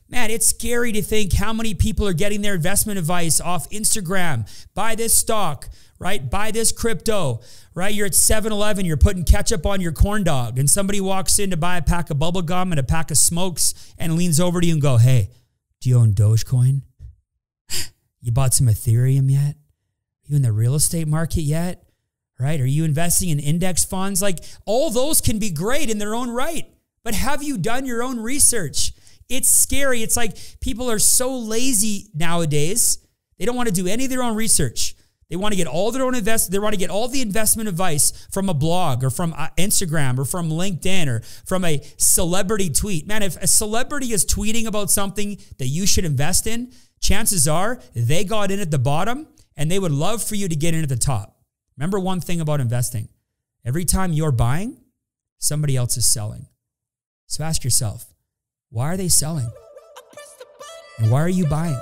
Man, it's scary to think how many people are getting their investment advice off Instagram. Buy this stock, right? Buy this crypto, right? You're at 7-Eleven, you're putting ketchup on your corn dog, and somebody walks in to buy a pack of bubble gum and a pack of smokes and leans over to you and go, hey, do you own Dogecoin? You bought some Ethereum yet? Are you in the real estate market yet? Right? Are you investing in index funds? Like, all those can be great in their own right, but have you done your own research? It's scary. It's like people are so lazy nowadays. They don't want to do any of their own research. They want to get all their own they want to get all the investment advice from a blog or from Instagram or from LinkedIn or from a celebrity tweet. Man, if a celebrity is tweeting about something that you should invest in, chances are they got in at the bottom and they would love for you to get in at the top. Remember one thing about investing. Every time you're buying, somebody else is selling. So ask yourself, why are they selling? And why are you buying?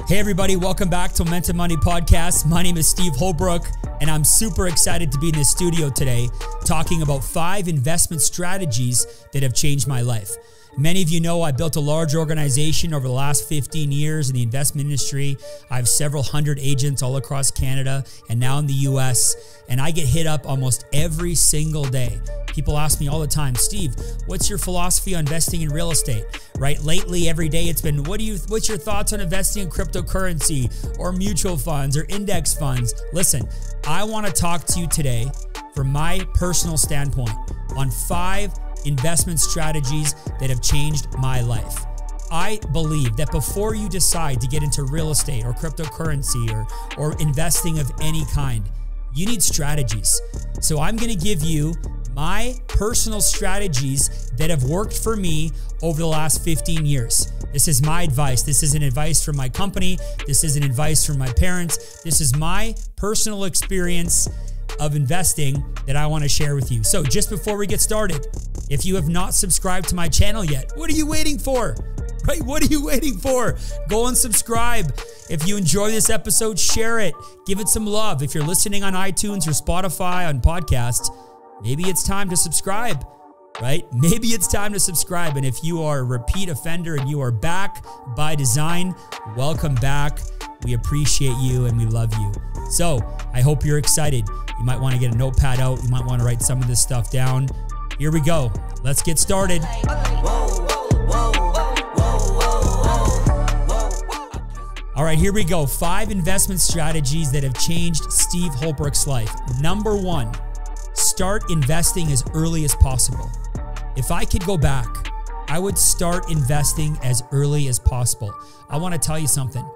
Hey everybody, welcome back to Momentum Money Podcast. My name is Steve Holbrook, and I'm super excited to be in the studio today talking about 5 investment strategies that have changed my life. Many of you know I built a large organization over the last 15 years in the investment industry. I have several hundred agents all across Canada and now in the US, and I get hit up almost every single day. People ask me all the time, Steve, what's your philosophy on investing in real estate? Right? Lately, every day it's been, what's your thoughts on investing in cryptocurrency or mutual funds or index funds? Listen, I want to talk to you today from my personal standpoint on 5 investment strategies that have changed my life. I believe that before you decide to get into real estate or cryptocurrency or investing of any kind, you need strategies. So I'm going to give you my personal strategies that have worked for me over the last 15 years. This is my advice. This isn't advice from my company. This isn't advice from my parents. This is my personal experience of investing that I want to share with you. So just before we get started, if you have not subscribed to my channel yet, what are you waiting for? Right? What are you waiting for? Go and subscribe. If you enjoy this episode, share it. Give it some love. If you're listening on iTunes or Spotify on podcasts, maybe it's time to subscribe, right? Maybe it's time to subscribe. And if you are a repeat offender and you are back by design, welcome back. We appreciate you and we love you. So I hope you're excited. You might want to get a notepad out. You might want to write some of this stuff down. Here we go. Let's get started. All right, here we go. 5 investment strategies that have changed Steve Holbrook's life. Number 1, start investing as early as possible. If I could go back, I would start investing as early as possible. I want to tell you something.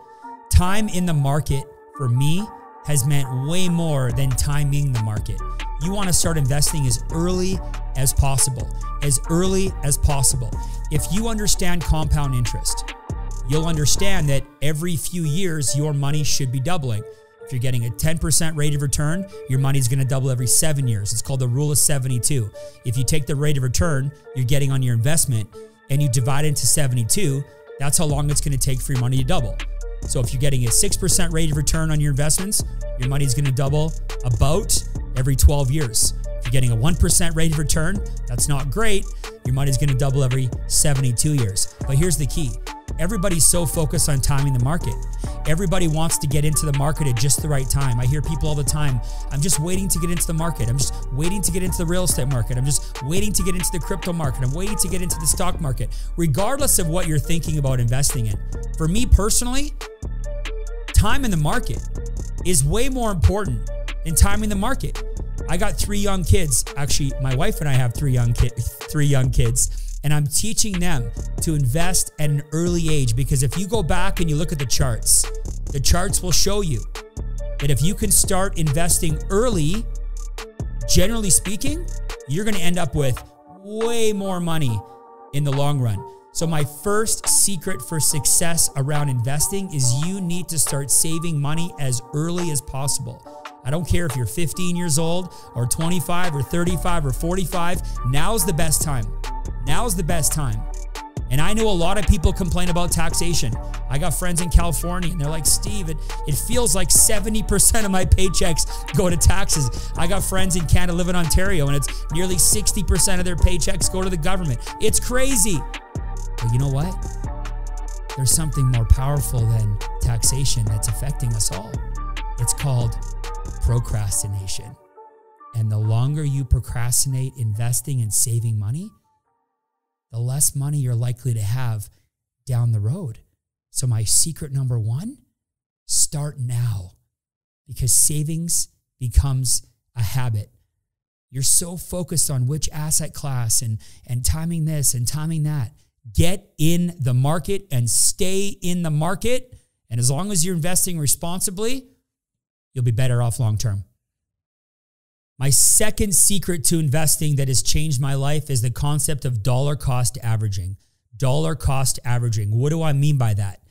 Time in the market for me has meant way more than timing the market. You want to start investing as early as possible. As early as possible. If you understand compound interest, you'll understand that every few years your money should be doubling. If you're getting a 10% rate of return, your money's going to double every 7 years. It's called the rule of 72. If you take the rate of return you're getting on your investment and you divide it into 72, that's how long it's going to take for your money to double. So if you're getting a 6% rate of return on your investments, your money's going to double about every 12 years. If you're getting a 1% rate of return, that's not great. Your money's going to double every 72 years. But here's the key. Everybody's so focused on timing the market. Everybody wants to get into the market at just the right time. I hear people all the time, I'm just waiting to get into the market. I'm just waiting to get into the real estate market. I'm just waiting to get into the crypto market. I'm waiting to get into the stock market. Regardless of what you're thinking about investing in. For me personally, time in the market is way more important than timing the market. I got 3 young kids. Actually, my wife and I have 3 young kids. And I'm teaching them to invest at an early age, because if you go back and you look at the charts will show you that if you can start investing early, generally speaking, you're going to end up with way more money in the long run. So my first secret for success around investing is you need to start saving money as early as possible. I don't care if you're 15 years old or 25 or 35 or 45. Now's the best time. Now's the best time. And I know a lot of people complain about taxation. I got friends in California and they're like, Steve, it feels like 70% of my paychecks go to taxes. I got friends in Canada live in Ontario and it's nearly 60% of their paychecks go to the government. It's crazy. But you know what? There's something more powerful than taxation that's affecting us all. It's called procrastination. And the longer you procrastinate investing and saving money, the less money you're likely to have down the road. So my secret number one, start now, because savings becomes a habit. You're so focused on which asset class and timing this and timing that. Get in the market and stay in the market. And as long as you're investing responsibly, you'll be better off long term. My second secret to investing that has changed my life is the concept of dollar cost averaging. Dollar cost averaging. What do I mean by that?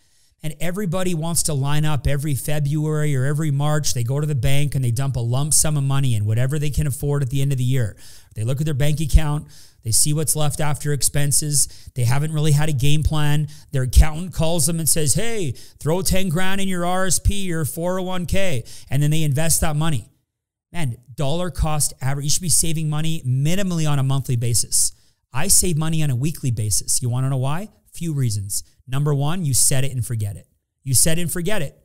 And everybody wants to line up every February or every March. They go to the bank and they dump a lump sum of money in, whatever they can afford at the end of the year. They look at their bank account. They see what's left after expenses. They haven't really had a game plan. Their accountant calls them and says, hey, throw 10 grand in your RSP or 401k. And then they invest that money. Man, dollar cost average. You should be saving money minimally on a monthly basis. I save money on a weekly basis. You want to know why? Few reasons. Number one, you set it and forget it. You set it and forget it.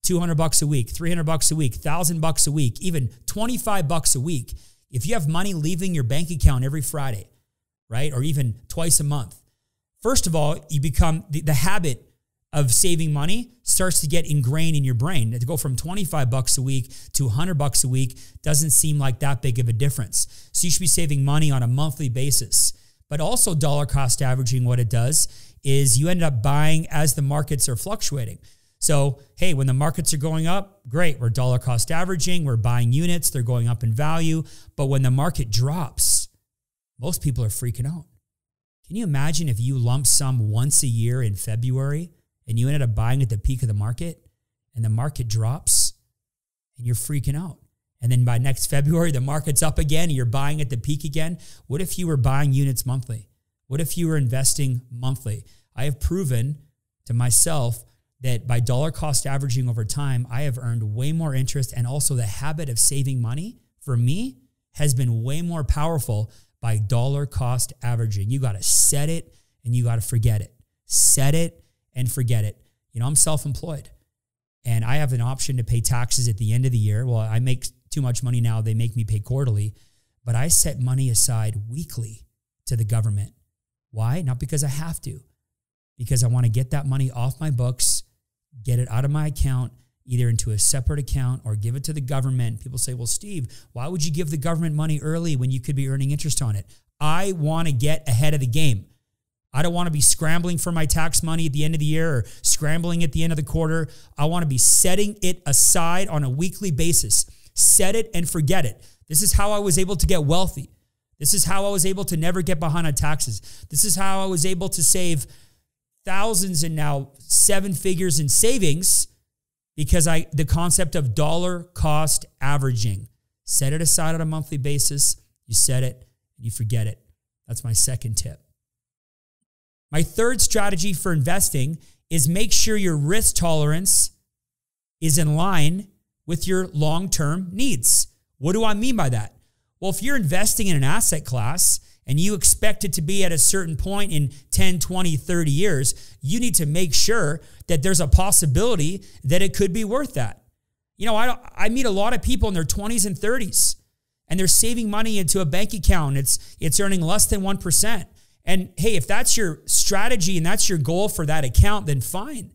$200 a week, $300 a week, $1,000 a week, even $25 a week. If you have money leaving your bank account every Friday, right? Or even twice a month. First of all, you become the habit of saving money starts to get ingrained in your brain. To go from $25 a week to $100 a week doesn't seem like that big of a difference. So you should be saving money on a monthly basis. But also dollar cost averaging, what it does is you end up buying as the markets are fluctuating. So, hey, when the markets are going up, great, we're dollar cost averaging, we're buying units, they're going up in value. But when the market drops, most people are freaking out. Can you imagine if you lump sum once a year in February and you ended up buying at the peak of the market and the market drops and you're freaking out? And then by next February, the market's up again and you're buying at the peak again. What if you were buying units monthly? What if you were investing monthly? I have proven to myself that by dollar cost averaging over time, I have earned way more interest, and also the habit of saving money for me has been way more powerful by dollar cost averaging. You got to set it and you got to forget it. Set it and forget it. You know, I'm self-employed and I have an option to pay taxes at the end of the year. Well, I make too much money now. They make me pay quarterly, but I set money aside weekly to the government. Why? Not because I have to, because I want to get that money off my books, get it out of my account, either into a separate account or give it to the government. People say, well, Steve, why would you give the government money early when you could be earning interest on it? I want to get ahead of the game. I don't want to be scrambling for my tax money at the end of the year or scrambling at the end of the quarter. I want to be setting it aside on a weekly basis. Set it and forget it. This is how I was able to get wealthy. This is how I was able to never get behind on taxes. This is how I was able to save thousands and now 7 figures in savings, because the concept of dollar cost averaging. Set it aside on a monthly basis. You set it and you forget it. That's my second tip. My third strategy for investing is make sure your risk tolerance is in line with your long-term needs. What do I mean by that? Well, if you're investing in an asset class and you expect it to be at a certain point in 10, 20, 30 years, you need to make sure that there's a possibility that it could be worth that. You know, I meet a lot of people in their 20s and 30s and they're saving money into a bank account. It's earning less than 1%. And hey, if that's your strategy and that's your goal for that account, then fine.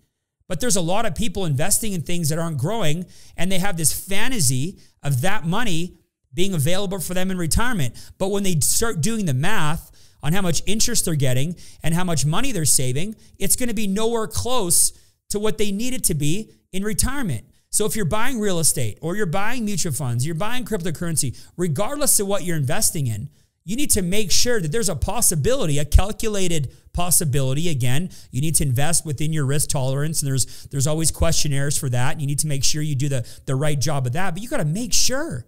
But there's a lot of people investing in things that aren't growing, and they have this fantasy of that money being available for them in retirement. But when they start doing the math on how much interest they're getting and how much money they're saving, it's going to be nowhere close to what they need it to be in retirement. So if you're buying real estate or you're buying mutual funds, you're buying cryptocurrency, regardless of what you're investing in, you need to make sure that there's a possibility, a calculated possibility. Again, you need to invest within your risk tolerance, and there's always questionnaires for that. You need to make sure you do the right job of that, but you got to make sure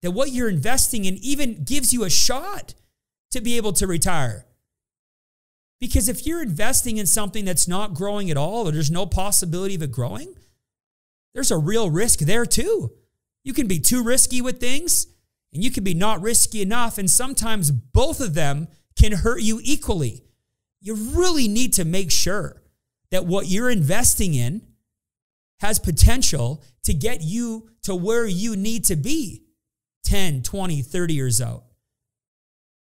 that what you're investing in even gives you a shot to be able to retire. Because if you're investing in something that's not growing at all, or there's no possibility of it growing, there's a real risk there too. You can be too risky with things, and you can be not risky enough, and sometimes both of them can hurt you equally. You really need to make sure that what you're investing in has potential to get you to where you need to be 10, 20, 30 years out.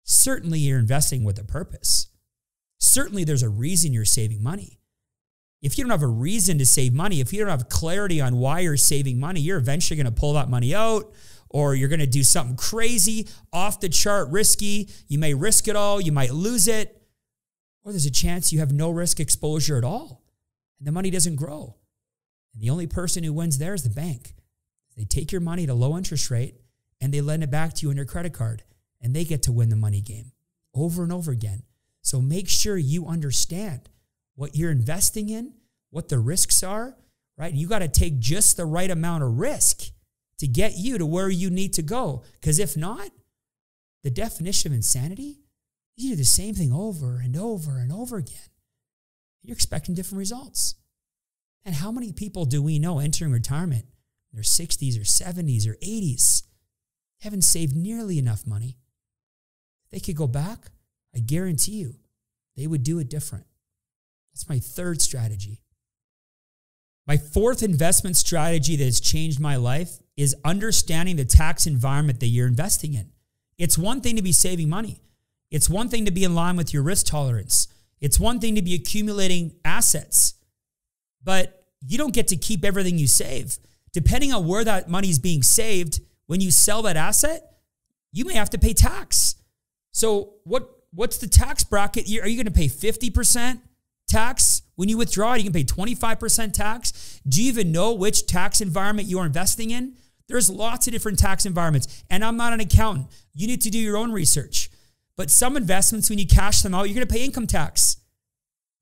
Certainly you're investing with a purpose. Certainly there's a reason you're saving money. If you don't have a reason to save money, if you don't have clarity on why you're saving money, you're eventually going to pull that money out, or you're going to do something crazy, off the chart, risky. You may risk it all. You might lose it. Or there's a chance you have no risk exposure at all, and the money doesn't grow. And the only person who wins there is the bank. They take your money at a low interest rate, and they lend it back to you on your credit card, and they get to win the money game over and over again. So make sure you understand what you're investing in, what the risks are, right? You got to take just the right amount of risk to get you to where you need to go. Because if not, the definition of insanity, you do the same thing over and over and over again. You're expecting different results. And how many people do we know entering retirement in their 60s or 70s or 80s haven't saved nearly enough money? If they could go back, I guarantee you they would do it different. That's my third strategy. My fourth investment strategy that has changed my life is understanding the tax environment that you're investing in. It's one thing to be saving money. It's one thing to be in line with your risk tolerance. It's one thing to be accumulating assets. But you don't get to keep everything you save. Depending on where that money is being saved, when you sell that asset, you may have to pay tax. So what's the tax bracket? Are you going to pay 50% tax when you withdraw? You can pay 25% tax. Do you even know which tax environment you're investing in? There's lots of different tax environments. And I'm not an accountant. You need to do your own research. But some investments, when you cash them out, you're going to pay income tax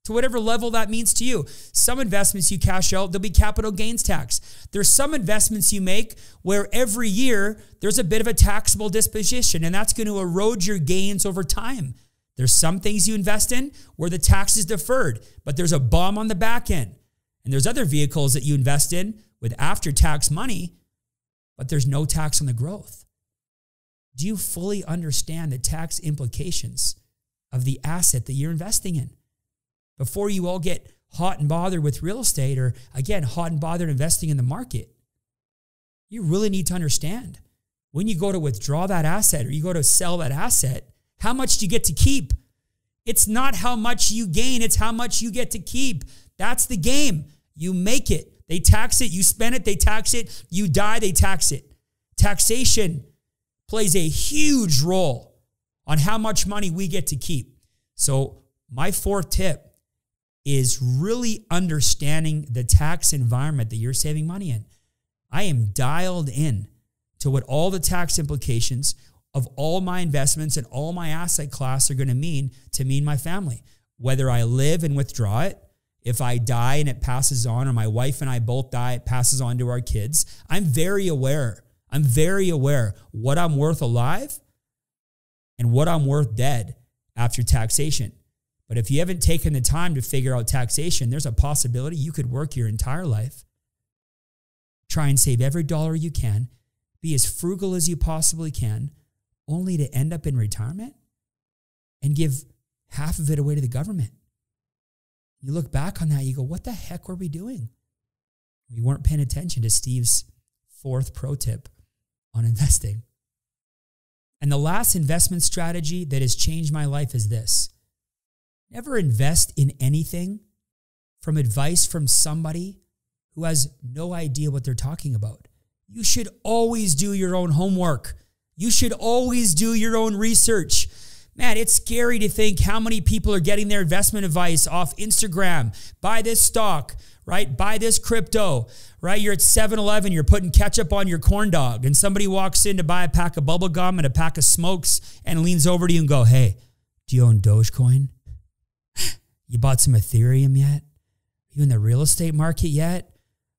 to whatever level that means to you. Some investments you cash out, there'll be capital gains tax. There's some investments you make where every year there's a bit of a taxable disposition, and that's going to erode your gains over time. There's some things you invest in where the tax is deferred, but there's a bomb on the back end. And there's other vehicles that you invest in with after-tax money, but there's no tax on the growth. Do you fully understand the tax implications of the asset that you're investing in? Before you all get hot and bothered with real estate, or again, hot and bothered investing in the market, you really need to understand when you go to withdraw that asset or you go to sell that asset, how much do you get to keep? It's not how much you gain, it's how much you get to keep. That's the game. You make it. They tax it. You spend it. They tax it. You die. They tax it. Taxation plays a huge role on how much money we get to keep. So my fourth tip is really understanding the tax environment that you're saving money in. I am dialed in to what all the tax implications of all my investments and all my asset class are going to mean to me and my family. Whether I live and withdraw it, if I die and it passes on, or my wife and I both die, it passes on to our kids. I'm very aware what I'm worth alive and what I'm worth dead after taxation. But if you haven't taken the time to figure out taxation, there's a possibility you could work your entire life, try and save every dollar you can, be as frugal as you possibly can, only to end up in retirement and give half of it away to the government. You look back on that, you go, what the heck were we doing? We weren't paying attention to Steve's fourth pro tip on investing. And the last investment strategy that has changed my life is this. Never invest in anything from advice from somebody who has no idea what they're talking about. You should always do your own homework. You should always do your own research. Man, it's scary to think how many people are getting their investment advice off Instagram. Buy this stock, right? Buy this crypto, right? You're at 7-Eleven, you're putting ketchup on your corn dog, and somebody walks in to buy a pack of bubble gum and a pack of smokes and leans over to you and go, hey, do you own Dogecoin? You bought some Ethereum yet? Are you in the real estate market yet?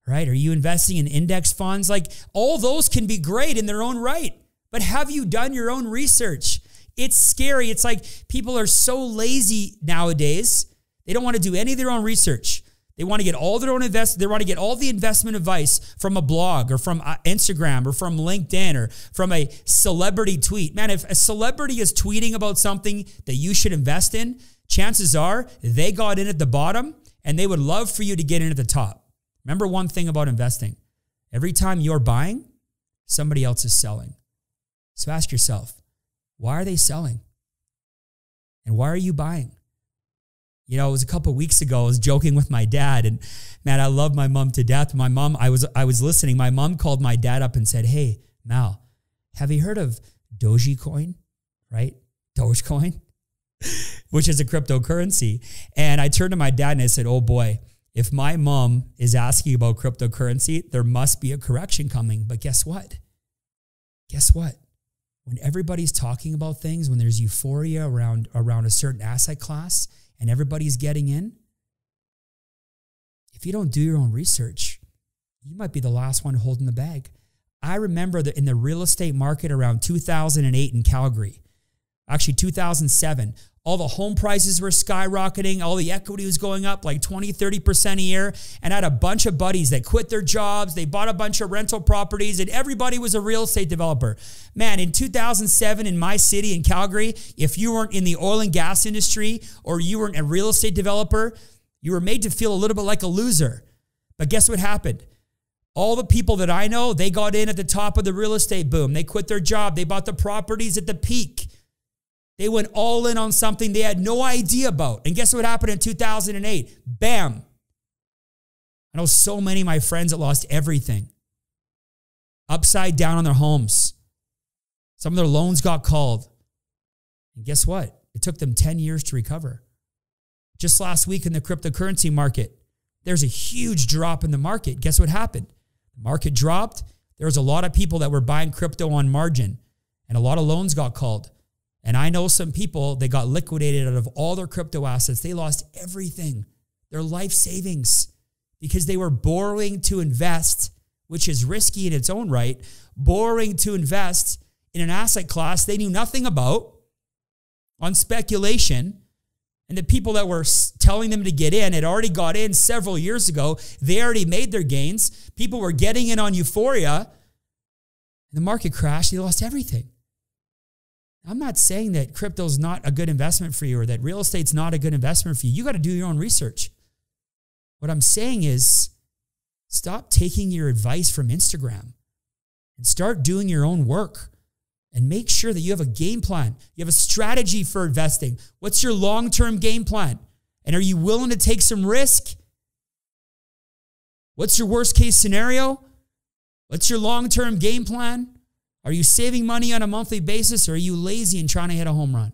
Right? Are you investing in index funds? Like, all those can be great in their own right. But have you done your own research? It's scary. It's like people are so lazy nowadays. They don't want to do any of their own research. They want to get all their own they want to get all the investment advice from a blog or from Instagram or from LinkedIn or from a celebrity tweet. Man, if a celebrity is tweeting about something that you should invest in, chances are they got in at the bottom and they would love for you to get in at the top. Remember one thing about investing. Every time you're buying, somebody else is selling. So ask yourself, why are they selling? And why are you buying? You know, it was a couple of weeks ago, I was joking with my dad, and man, I love my mom to death. My mom, I was listening. My mom called my dad up and said, hey, Mal, have you heard of Dogecoin, right? Dogecoin, which is a cryptocurrency. And I turned to my dad and I said, oh boy, if my mom is asking about cryptocurrency, there must be a correction coming. But guess what? Guess what? When everybody's talking about things, when there's euphoria around a certain asset class, and everybody's getting in, if you don't do your own research, you might be the last one holding the bag. I remember that in the real estate market around 2008 in Calgary, actually 2007, all the home prices were skyrocketing. All the equity was going up like 20, 30% a year. And I had a bunch of buddies that quit their jobs. They bought a bunch of rental properties and everybody was a real estate developer. Man, in 2007 in my city in Calgary, if you weren't in the oil and gas industry or you weren't a real estate developer, you were made to feel a little bit like a loser. But guess what happened? All the people that I know, they got in at the top of the real estate boom. They quit their job. They bought the properties at the peak. They went all in on something they had no idea about. And guess what happened in 2008? Bam. I know so many of my friends that lost everything. Upside down on their homes. Some of their loans got called. And guess what? It took them 10 years to recover. Just last week in the cryptocurrency market, there's a huge drop in the market. Guess what happened? The market dropped. There was a lot of people that were buying crypto on margin. And a lot of loans got called. And I know some people that got liquidated out of all their crypto assets. They lost everything, their life savings, because they were borrowing to invest, which is risky in its own right, borrowing to invest in an asset class they knew nothing about on speculation. And the people that were telling them to get in had already got in several years ago. They already made their gains. People were getting in on euphoria. And the market crashed. They lost everything. I'm not saying that crypto is not a good investment for you or that real estate's not a good investment for you. You got to do your own research. What I'm saying is stop taking your advice from Instagram and start doing your own work and make sure that you have a game plan. You have a strategy for investing. What's your long-term game plan? And are you willing to take some risk? What's your worst case scenario? What's your long-term game plan? Are you saving money on a monthly basis or are you lazy and trying to hit a home run?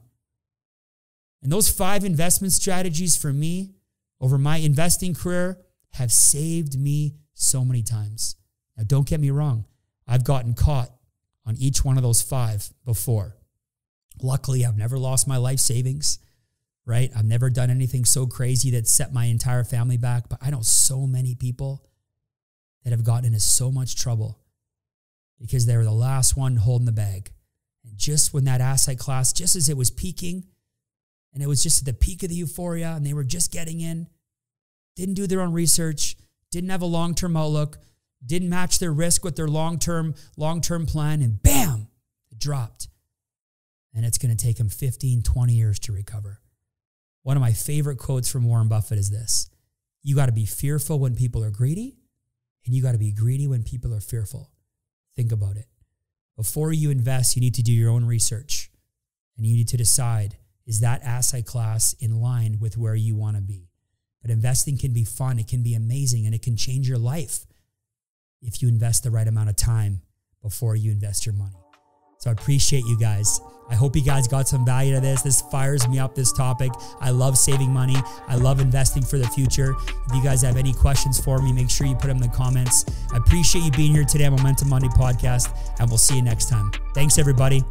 And those 5 investment strategies for me over my investing career have saved me so many times. Now, don't get me wrong. I've gotten caught on each one of those 5 before. Luckily, I've never lost my life savings, right? I've never done anything so crazy that set my entire family back. But I know so many people that have gotten into so much trouble because they were the last one holding the bag. And just when that asset class, just as it was peaking, and it was just at the peak of the euphoria, and they were just getting in, didn't do their own research, didn't have a long-term outlook, didn't match their risk with their long-term plan, and bam, it dropped. And it's going to take them 15, 20 years to recover. One of my favorite quotes from Warren Buffett is this: you got to be fearful when people are greedy, and you got to be greedy when people are fearful. Think about it. Before you invest, you need to do your own research. And you need to decide, is that asset class in line with where you want to be? But investing can be fun. It can be amazing. And it can change your life if you invest the right amount of time before you invest your money. So I appreciate you guys. I hope you guys got some value to this. This fires me up, this topic. I love saving money. I love investing for the future. If you guys have any questions for me, make sure you put them in the comments. I appreciate you being here today on Momentum Monday podcast, and we'll see you next time. Thanks, everybody.